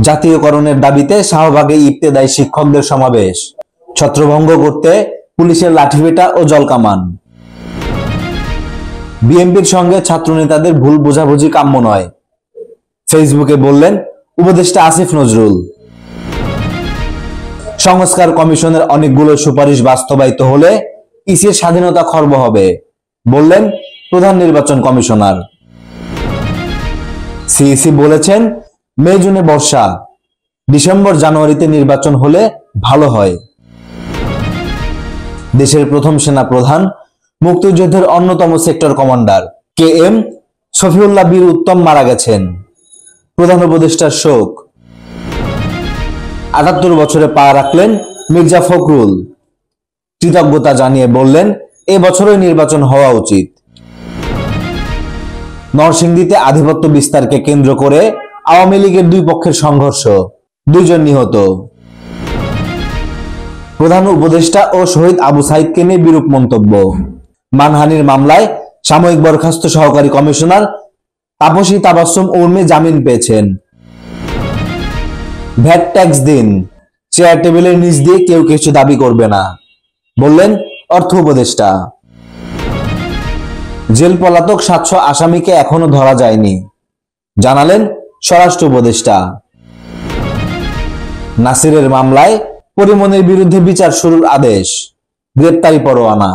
জাতীয়করণের দাবিতে শাহবাগে ইবতেদায়ী শিক্ষকদের সমাবেশ, ছত্রভঙ্গ করতে পুলিশের লাঠিপেটা ও জলকামান। বিএনপির সঙ্গে ছাত্রনেতাদের ভুল বোঝাবুঝি কাম্য নয়, ফেসবুকে বললেন উপদেষ্টা আসিফ নজরুল। সংস্কার কমিশনের অনেকগুলো সুপারিশ বাস্তবায়িত হলে ইসির স্বাধীনতা খর্ব হবে, বললেন প্রধান নির্বাচন কমিশনার। সিইসি বলেছেন মে জুনে বর্ষা, ডিসেম্বর জানুয়ারিতে নির্বাচন হলে ভালো হয়। দেশের প্রথম সেনা প্রধান, মুক্তিযুদ্ধের অন্যতম সেক্টর কমান্ডার KM শফিউল্লাহ বীর উত্তম মারা গেছেন, প্রধান উপদেষ্টার শোক। ৭৮ বছরে পা রাখলেন মির্জা ফখরুল, কৃতজ্ঞতা জানিয়ে বললেন এ বছরই নির্বাচন হওয়া উচিত। নরসিংদীতে আধিপত্য বিস্তারকে কেন্দ্র করে আওয়ামী লীগের দুই পক্ষের সংঘর্ষ, 2 জন নিহত। প্রধান উপদেষ্টা ও শহীদ আবু সাইদকে নিয়ে বিরূপ মন্তব্য। মানহানির মামলায় সাময়িক বরখাস্ত সহকারী কমিশনার তাপসী তাবাসসুম উর্মি জামিন পেয়েছেন। ভ্যাট ট্যাক্স দিন, চেয়ার টেবিলের নিচ দিয়ে কেউ কিছু দাবি করবে না, বললেন অর্থ উপদেষ্টা। জেল পলাতক 700 আসামিকে এখনো ধরা যায়নি, জানালেন স্বরাষ্ট্র উপদেষ্টা। নাসিরের মামলায় পরিমনির বিরুদ্ধে বিচার শুরুর আদেশ, গ্রেপ্তারি পরোয়ানা।